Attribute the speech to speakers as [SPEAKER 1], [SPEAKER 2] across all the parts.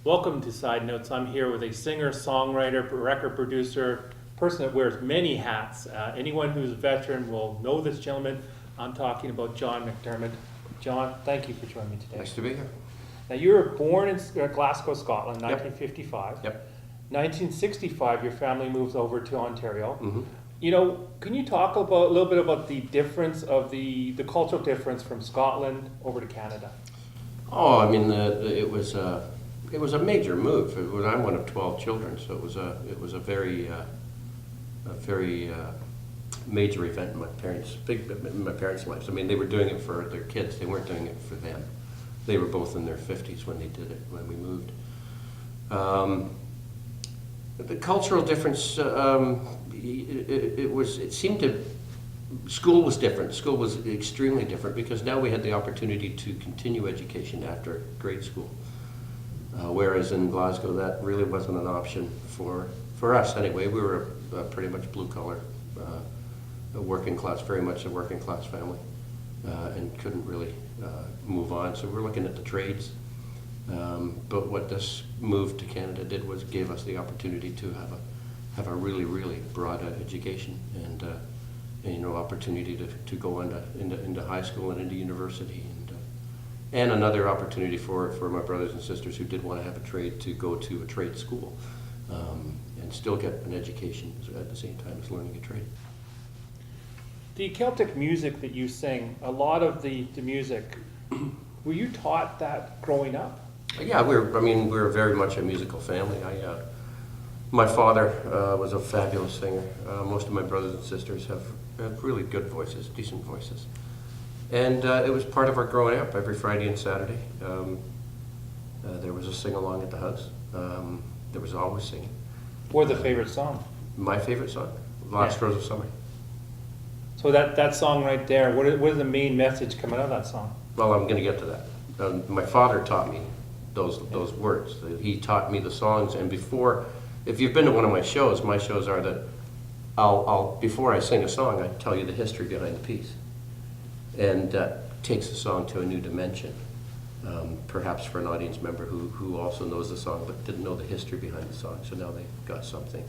[SPEAKER 1] Welcome to Side Notes. I'm here with a singer, songwriter, record producer, person that wears many hats. Anyone who's a veteran will know this gentleman. I'm talking about John McDermott. John, thank you for joining me today.
[SPEAKER 2] Nice to be here.
[SPEAKER 1] Now, you were born in Glasgow, Scotland, 1955.
[SPEAKER 2] Yep.
[SPEAKER 1] 1965, your family moves over to Ontario.
[SPEAKER 2] Mm-hmm.
[SPEAKER 1] You know, can you talk about a little bit about the difference of the cultural difference from Scotland over to Canada?
[SPEAKER 2] Oh, I mean, it was a major move. I'm one of 12 children, so it was a very major event in my parents' lives. I mean, they were doing it for their kids. They weren't doing it for them. They were both in their 50s when they did it, when we moved. The cultural difference, it seemed to, school was different. School was extremely different because now we had the opportunity to continue education after grade school. Whereas in Glasgow, that really wasn't an option for us anyway. We were pretty much blue collar, working class, very much a working class family, and couldn't really move on. So we're looking at the trades. But what this move to Canada did was gave us the opportunity to have a really, really broad education and opportunity to go into high school and into university, and another opportunity for my brothers and sisters who did want to have a trade to go to a trade school and still get an education at the same time as learning a trade.
[SPEAKER 1] The Celtic music that you sing, a lot of the music, were you taught that growing up?
[SPEAKER 2] Yeah, we're very much a musical family. My father was a fabulous singer. Most of my brothers and sisters have really good voices, decent voices. And it was part of our growing up. Every Friday and Saturday, there was a sing-along at the house. There was always singing.
[SPEAKER 1] Or the favorite song?
[SPEAKER 2] My favorite song, Last Rose of Summer.
[SPEAKER 1] So that song right there, what is the main message coming out of that song?
[SPEAKER 2] Well, I'm going to get to that. My father taught me those words. He taught me the songs, and before, if you've been to one of my shows are that I'll before I sing a song, I tell you the history behind the piece, and that takes the song to a new dimension. Perhaps for an audience member who also knows the song but didn't know the history behind the song, so now they've got something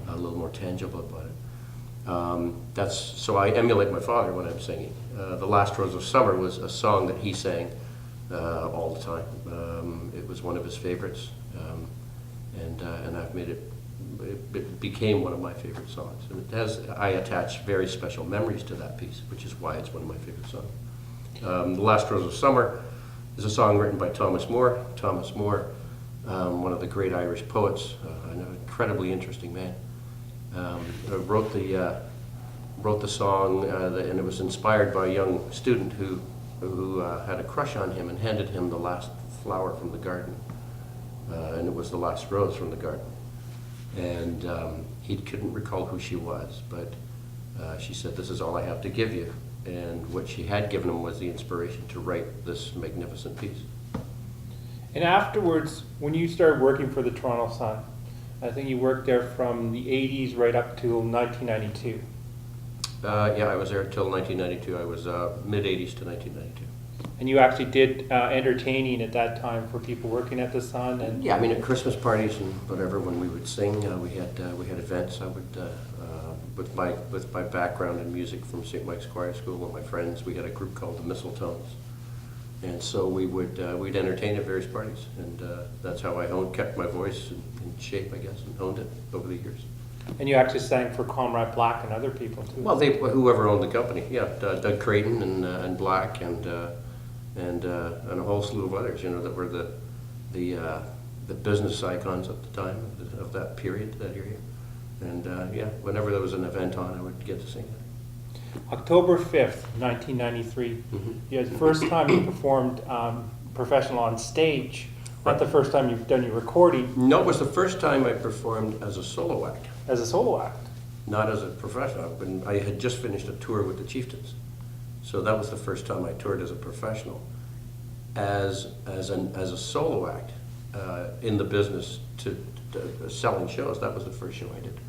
[SPEAKER 2] a little more tangible about it. So I emulate my father when I'm singing. The Last Rose of Summer was a song that he sang all the time. It was one of his favorites, and I've made it became one of my favorite songs. And I attach very special memories to that piece, which is why it's one of my favorite songs. The Last Rose of Summer is a song written by Thomas Moore. Thomas Moore, one of the great Irish poets, an incredibly interesting man. Wrote the song, and it was inspired by a young student who had a crush on him and handed him the last flower from the garden, and it was the last rose from the garden. And he couldn't recall who she was, but she said, "This is all I have to give you." And what she had given him was the inspiration to write this magnificent piece.
[SPEAKER 1] And afterwards, when you started working for the Toronto Sun, I think you worked there from the 80s right up to 1992.
[SPEAKER 2] Yeah, I was there till 1992. I was mid-80s to 1992.
[SPEAKER 1] And you actually did entertaining at that time for people working at the Sun. And
[SPEAKER 2] yeah, I mean at Christmas parties and whatever, when we would sing, we had events. I would, with my background in music from St. Mike's Choir School with my friends, we had a group called the Mistletones, and so we'd entertain at various parties, and that's how I kept my voice in shape, I guess, and honed it over the years.
[SPEAKER 1] And you actually sang for Comrade Black and other people too.
[SPEAKER 2] Well, whoever owned the company, yeah, Doug Creighton and Black and a whole slew of others, that were the business icons at the time of that period, that area. And yeah, whenever there was an event on, I would get to sing it.
[SPEAKER 1] October 5th, 1993.
[SPEAKER 2] Mm-hmm.
[SPEAKER 1] Yeah, the first time you performed professional on stage. Not the first time you've done your recording.
[SPEAKER 2] No, it was the first time I performed as a solo act.
[SPEAKER 1] As a solo act?
[SPEAKER 2] Not as a professional. I had just finished a tour with the Chieftains. So that was the first time I toured as a professional. As a solo act in the business to selling shows, that was the first show I did.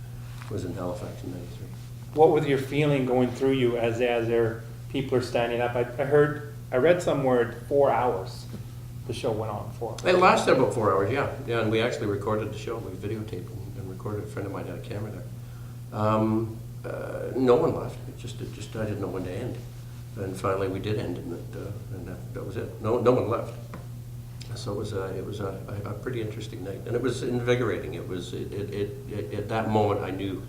[SPEAKER 2] It was in Halifax in 93.
[SPEAKER 1] What was your feeling going through you as there people are standing up? I read somewhere 4 hours. the show went on for?
[SPEAKER 2] It lasted about 4 hours, yeah. Yeah, and we actually recorded the show. We videotaped and recorded. A friend of mine had a camera there. No one left. It just I didn't know when to end. And finally we did end, and that was it. No one left. So it was a pretty interesting night, and it was invigorating. It was at that moment I knew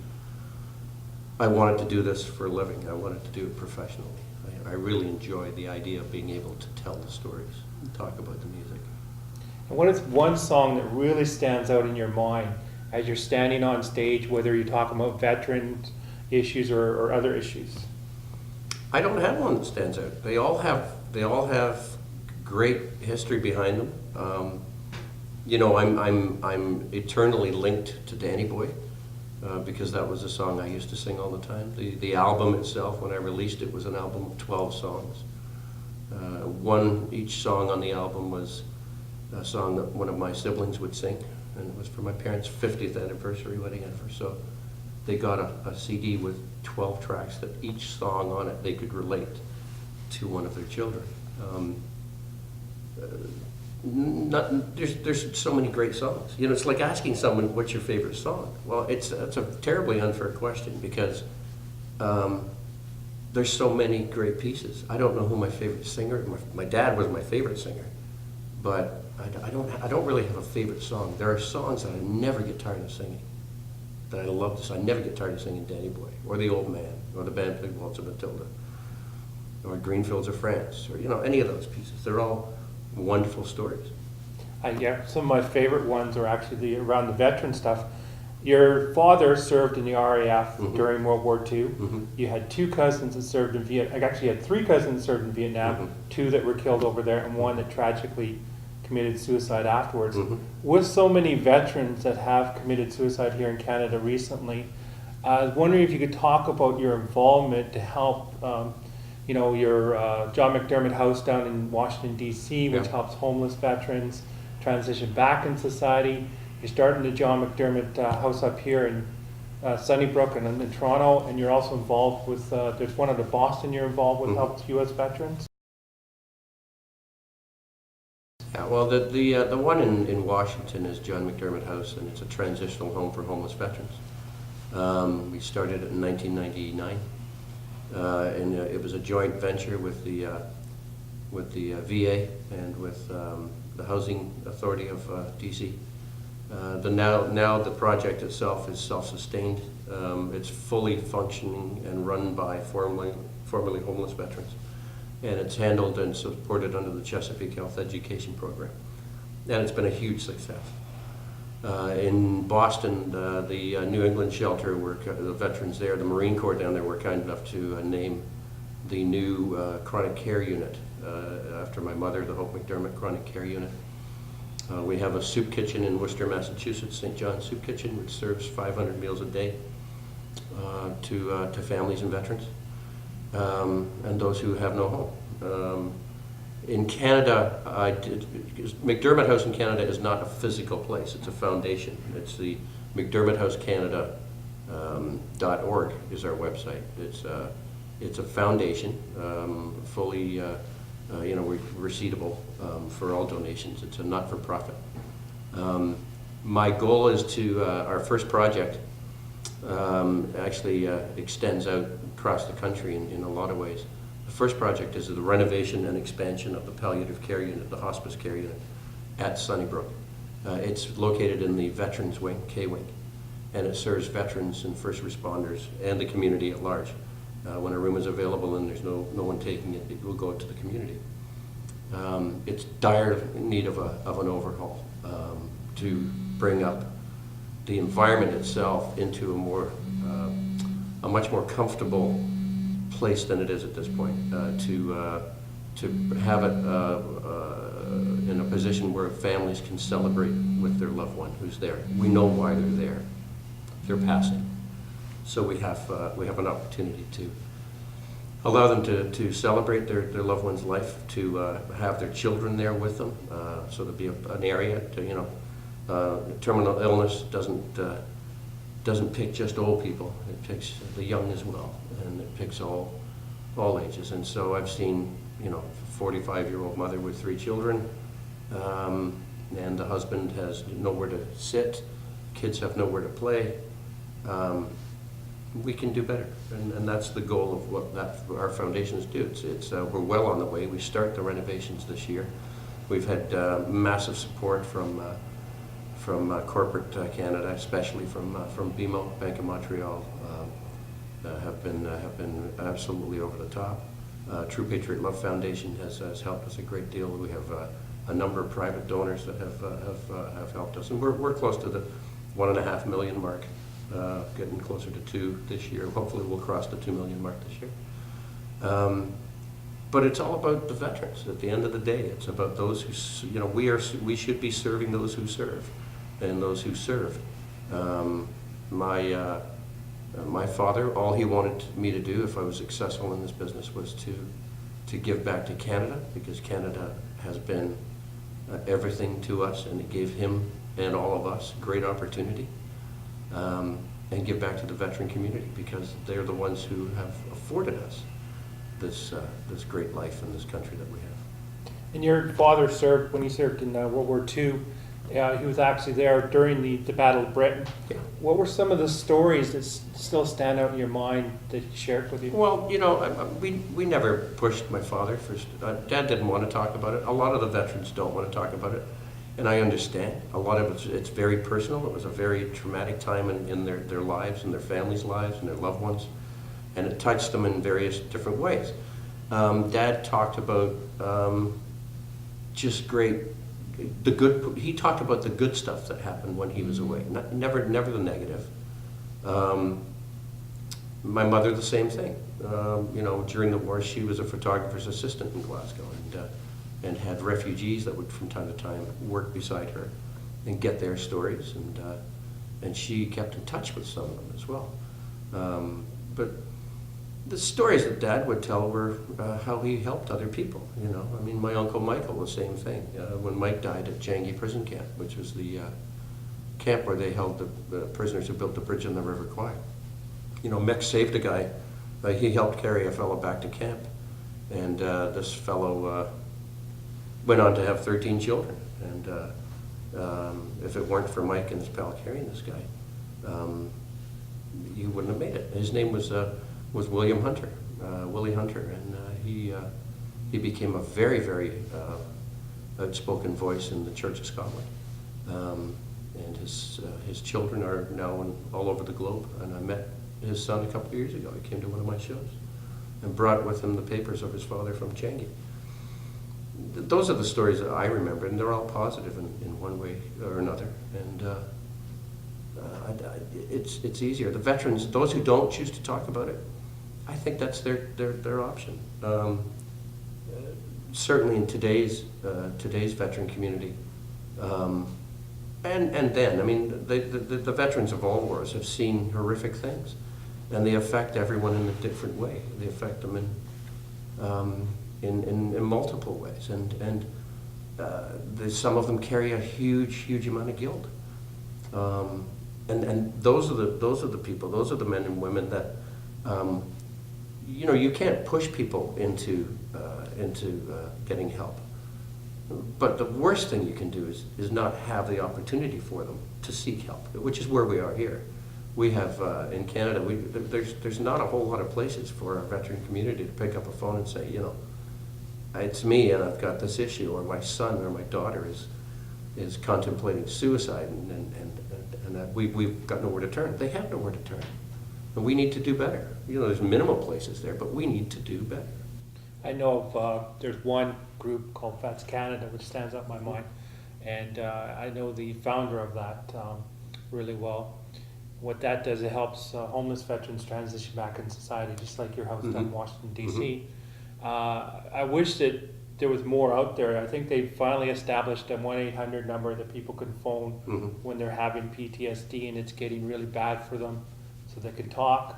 [SPEAKER 2] I wanted to do this for a living. I wanted to do it professionally. I really enjoyed the idea of being able to tell the stories, and talk about the music.
[SPEAKER 1] And what is one song that really stands out in your mind as you're standing on stage, whether you're talking about veteran issues or other issues?
[SPEAKER 2] I don't have one that stands out. They all have great history behind them. You know, I'm eternally linked to Danny Boy. Because that was a song I used to sing all the time. The album itself, when I released it, was an album of 12 songs. Each song on the album was a song that one of my siblings would sing, and it was for my parents' 50th anniversary wedding anniversary. So they got a CD with 12 tracks that each song on it they could relate to one of their children. There's so many great songs. You know, it's like asking someone, what's your favorite song? Well, it's a terribly unfair question because there's so many great pieces. I don't know who my favorite singer, my dad was my favorite singer, but I don't really have a favorite song. There are songs that I never get tired of singing, that I love to sing. I never get tired of singing Danny Boy, or The Old Man, or The Band-Played Waltz of Matilda, or Green Fields of France, or, you know, any of those pieces. They're all wonderful stories.
[SPEAKER 1] Yeah, some of my favorite ones are actually around the veteran stuff. Your father served in the RAF during World War II. You had two cousins that served in Vietnam. Actually, you had three cousins that served in Vietnam, two that were killed over there, and one that tragically committed suicide afterwards. With so many veterans that have committed suicide here in Canada recently, I was wondering if you could talk about your involvement to help you know, your John McDermott House down in Washington, D.C., which helps homeless veterans transition back in society. You're starting the John McDermott House up here in Sunnybrook and in Toronto, and you're also involved with, there's one out of Boston you're involved with, helps U.S. veterans.
[SPEAKER 2] Yeah, well, the one in Washington is John McDermott House, and it's a transitional home for homeless veterans. We started it in 1999. And it was a joint venture with the VA and with the Housing Authority of DC. Now the project itself is self-sustained. It's fully functioning and run by formerly homeless veterans, and it's handled and supported under the Chesapeake Health Education Program, and it's been a huge success. In Boston, the New England shelter, the veterans there, the Marine Corps down there were kind enough to name the new chronic care unit after my mother, the Hope McDermott Chronic Care Unit. We have a soup kitchen in Worcester, Massachusetts, St. John's Soup Kitchen, which serves 500 meals a day to families and veterans and those who have no home. In Canada, McDermott House in Canada is not a physical place, it's a foundation. It's the McDermott House Canada .org is our website. It's a foundation, fully receivable for all donations. It's a not-for-profit. My goal is to, our first project actually extends out across the country in a lot of ways. The first project is the renovation and expansion of the palliative care unit, the hospice care unit at Sunnybrook. It's located in the Veterans Wing, K-Wing, and it serves veterans and first responders and the community at large. When a room is available and there's no one taking it, it will go out to the community. It's dire need of an overhaul to bring up the environment itself into a much more comfortable place than it is at this point, to have it in a position where families can celebrate with their loved one who's there. We know why they're there. They're passing. So we have an opportunity to allow them to celebrate their loved one's life, to have their children there with them, so there'll be an area to, terminal illness doesn't pick just old people, it picks the young as well, and it picks all ages. And so I've seen, a 45-year-old mother with 3 children and the husband has nowhere to sit, kids have nowhere to play. We can do better, and that's the goal of what our foundations do. We're well on the way. We start the renovations this year. We've had massive support from corporate Canada, especially from BMO, Bank of Montreal, have been absolutely over the top. True Patriot Love Foundation has helped us a great deal. We have a number of private donors that have helped us, and we're close to the $1.5 million mark, getting closer to 2 this year. Hopefully we'll cross the 2 million mark this year. But it's all about the veterans. At the end of the day, it's about those who, we should be serving those who serve, and those who serve. My father, all he wanted me to do if I was successful in this business was to give back to Canada, because Canada has been everything to us, and it gave him and all of us great opportunity, and give back to the veteran community, because they're the ones who have afforded us this great life in this country that we have.
[SPEAKER 1] And your father served, when he served in World War II, he was actually there during the Battle of Britain.
[SPEAKER 2] Yeah.
[SPEAKER 1] What were some of the stories that still stand out in your mind that he shared with you?
[SPEAKER 2] Well, we never pushed my father. Dad didn't want to talk about it. A lot of the veterans don't want to talk about it, and I understand. A lot of it's very personal. It was a very traumatic time in their lives, and their families' lives, and their loved ones, and it touched them in various different ways. Dad talked about just great. He talked about the good stuff that happened when he was away, never the negative. My mother, the same thing. During the war, she was a photographer's assistant in Glasgow, and had refugees that would from time to time work beside her and get their stories, and she kept in touch with some of them as well. But the stories that Dad would tell were how he helped other people. My Uncle Michael, the same thing. When Mike died at Changi prison camp, which was the camp where they held the prisoners who built the bridge on the River Kwai. Mick saved a guy. He helped carry a fellow back to camp, and this fellow went on to have 13 children. And if it weren't for Mike and his pal carrying this guy, he wouldn't have made it. His name was William Hunter, Willie Hunter, and he became a very, very outspoken voice in the Church of Scotland. And his children are now all over the globe. And I met his son a couple of years ago. He came to one of my shows and brought with him the papers of his father from Changi. Those are the stories that I remember, and they're all positive in one way or another. And it's easier. The veterans, those who don't choose to talk about it, I think that's their option. Certainly in today's veteran community, and then, the veterans of all wars have seen horrific things, and they affect everyone in a different way. They affect them in multiple ways, and some of them carry a huge amount of guilt. And those are the people, those are the men and women that, you can't push people into getting help. But the worst thing you can do is not have the opportunity for them to seek help, which is where we are here. We have, in Canada, there's not a whole lot of places for our veteran community to pick up a phone and say, it's me and I've got this issue, or my son or my daughter is contemplating suicide, and that we've got nowhere to turn. They have nowhere to turn. And we need to do better. There's minimal places there, but we need to do better.
[SPEAKER 1] I know of, there's one group called Vets Canada, which stands out in my mind, and I know the founder of that really well. What that does, it helps homeless veterans transition back in society, just like your house down in Washington, D.C. I wish that there was more out there. I think they finally established a 1-800 number that people can phone when they're having PTSD and it's getting really bad for them, so they can talk.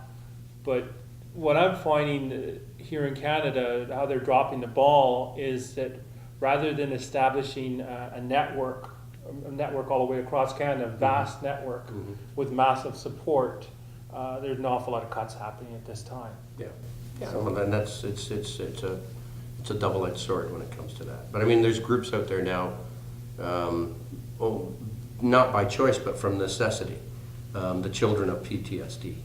[SPEAKER 1] But what I'm finding here in Canada, how they're dropping the ball, is that rather than establishing a network all the way across Canada, a vast network with massive support, there's an awful lot of cuts happening at this time.
[SPEAKER 2] Yeah. Well, and it's a double-edged sword when it comes to that. But there's groups out there now well, not by choice, but from necessity, the children of PTSD,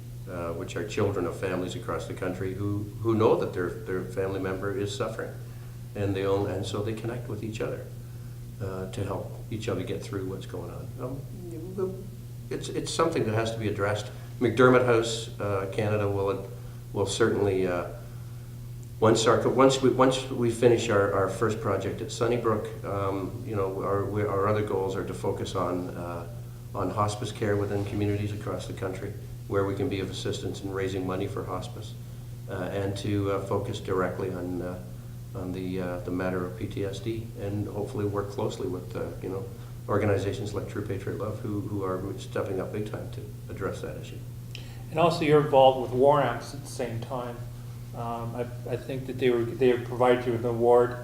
[SPEAKER 2] which are children of families across the country who know that their family member is suffering, and so they connect with each other to help each other get through what's going on. It's something that has to be addressed. McDermott House, Canada will certainly once we finish our first project at Sunnybrook, our other goals are to focus on hospice care within communities across the country, where we can be of assistance in raising money for hospice, and to focus directly on the matter of PTSD, and hopefully work closely with organizations like True Patriot Love, who are stepping up big time to address that issue.
[SPEAKER 1] And also you're involved with War Amps at the same time. I think that they provided you with an award,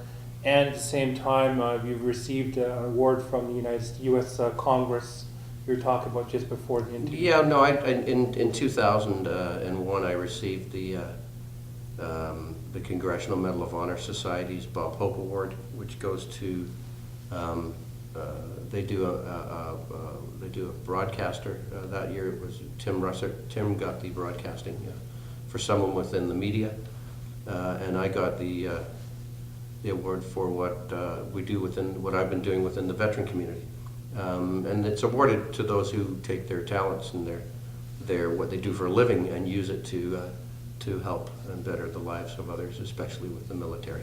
[SPEAKER 1] and at the same time you've received an award from the U.S. Congress. You were talking about just before the interview.
[SPEAKER 2] Yeah, no, in 2001 I received the Congressional Medal of Honor Society's Bob Hope Award, which goes to they do a broadcaster. That year it was Tim Russert. Tim got the broadcasting for someone within the media, and I got the award for what what I've been doing within the veteran community. And it's awarded to those who take their talents and their what they do for a living and use it to help and better the lives of others, especially with the military.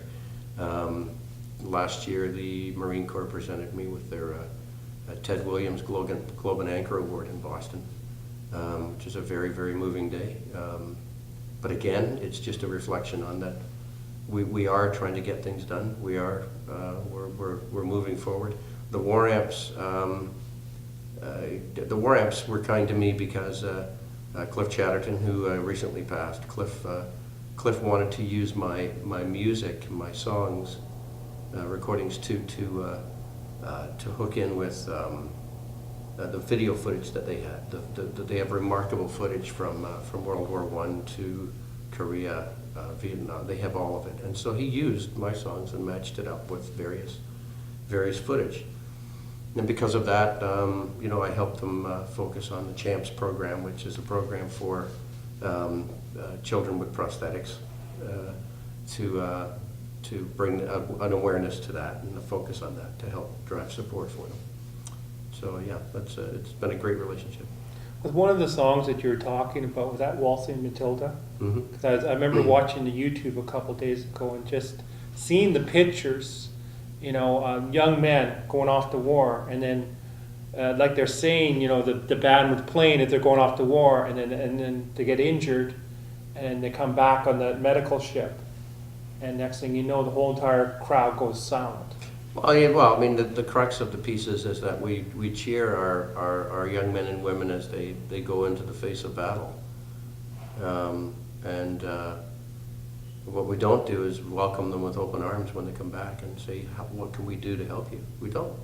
[SPEAKER 2] Last year, the Marine Corps presented me with their Ted Williams Globe and Anchor Award in Boston, which is a very, very moving day. But again, it's just a reflection on that we are trying to get things done. We're moving forward. The War Amps were kind to me because Cliff Chatterton, who recently passed, Cliff wanted to use my music, my songs, recordings to hook in with the video footage that they had. They have remarkable footage from World War I to Korea, Vietnam. They have all of it, and so he used my songs and matched it up with various footage. And because of that, I helped them focus on the CHAMPS program, which is a program for children with prosthetics, to bring an awareness to that and a focus on that to help drive support for them. So yeah, it's been a great relationship.
[SPEAKER 1] Was one of the songs that you were talking about, was that Waltzing Matilda?
[SPEAKER 2] Mm-hmm.
[SPEAKER 1] Because I remember watching the YouTube a couple days ago and just seeing the pictures, young men going off to war, and then like they're saying, the band was playing as they're going off to war, and then they get injured, and they come back on the medical ship, and next thing you know, the whole entire crowd goes silent.
[SPEAKER 2] Well, I mean, the crux of the pieces is that we cheer our young men and women as they go into the face of battle, and what we don't do is welcome them with open arms when they come back and say, what can we do to help you? We don't.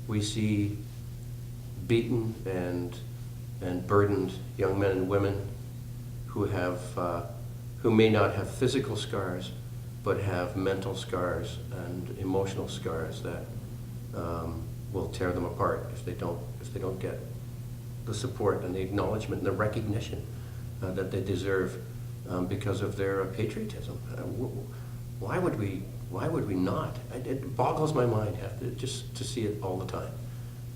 [SPEAKER 2] We see beaten and burdened young men and women who may not have physical scars, but have mental scars and emotional scars that will tear them apart if they don't get the support and the acknowledgement and the recognition that they deserve because of their patriotism. Why would we not? It boggles my mind just to see it all the time.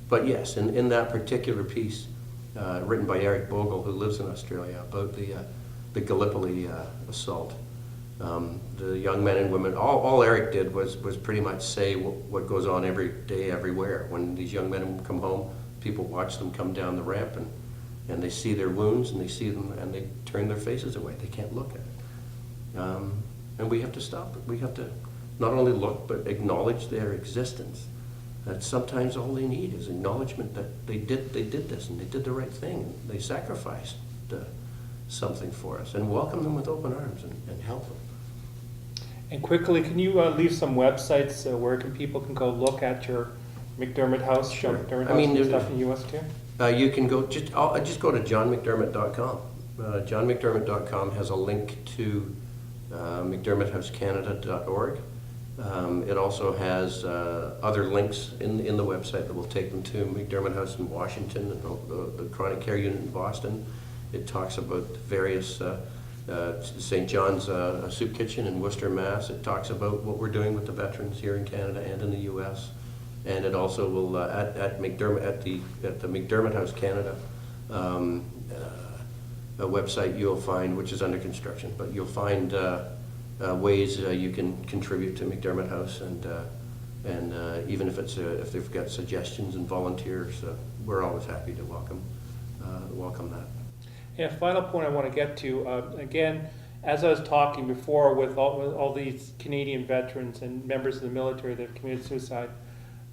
[SPEAKER 2] But yes, in that particular piece, written by Eric Bogle, who lives in Australia, about the Gallipoli assault. The young men and women, all Eric did was pretty much say what goes on every day, everywhere. When these young men come home, people watch them come down the ramp and they see their wounds and they see them and they turn their faces away. They can't look at it. And we have to stop it. We have to not only look, but acknowledge their existence. That sometimes all they need is acknowledgement that they did this and they did the right thing. They sacrificed something for us, and welcome them with open arms and help them.
[SPEAKER 1] And quickly, can you leave some websites where people can go look at your McDermott House?
[SPEAKER 2] Sure.
[SPEAKER 1] McDermott House and stuff in the U.S. too?
[SPEAKER 2] You can go, just go to johnmcdermott.com. Johnmcdermott.com has a link to McDermottHouseCanada.org, It also has other links in the website that will take them to McDermott House in Washington and the Chronic Care Unit in Boston. It talks about various St. John's Soup Kitchen in Worcester, Mass. It talks about what we're doing with the veterans here in Canada and in the U.S. And it also will at McDermott at the McDermott House Canada a website you'll find, which is under construction, but you'll find ways you can contribute to McDermott House, and even if it's if they've got suggestions and volunteers, we're always happy to welcome that.
[SPEAKER 1] Yeah, final point I want to get to, again, as I was talking before with all these Canadian veterans and members of the military that have committed suicide,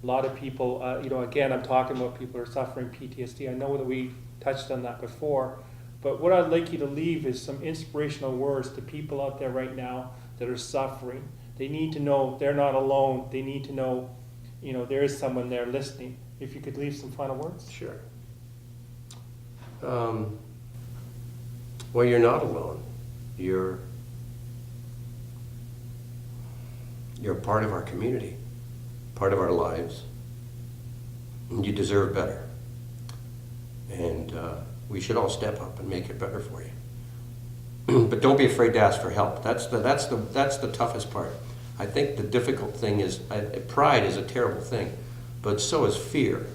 [SPEAKER 1] a lot of people, again, I'm talking about people who are suffering PTSD. I know that we touched on that before, but what I'd like you to leave is some inspirational words to people out there right now that are suffering. They need to know they're not alone. They need to know, there is someone there listening. If you could leave some final words.
[SPEAKER 2] Sure. Well, you're not alone. You're part of our community, part of our lives, and you deserve better. And we should all step up and make it better for you. But don't be afraid to ask for help. That's the toughest part. I think the difficult thing is pride is a terrible thing, but so is fear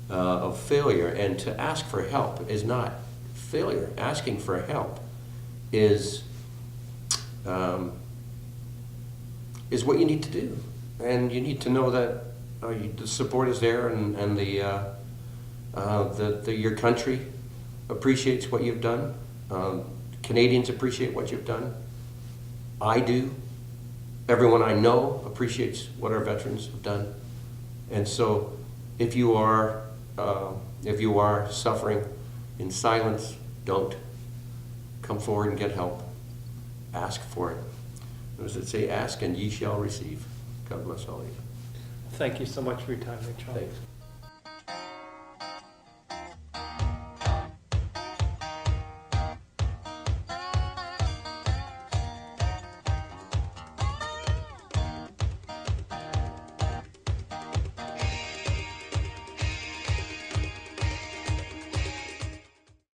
[SPEAKER 2] of failure. And to ask for help is not failure. Asking for help is what you need to do, and you need to know that the support is there, and your country appreciates what you've done. Canadians appreciate what you've done. I do. Everyone I know appreciates what our veterans have done. And so, if you are suffering in silence, don't. Come forward and get help. Ask for it. What does it say? Ask and ye shall receive. God bless all of you.
[SPEAKER 1] Thank you so much for your time, Rachel.
[SPEAKER 2] Thanks.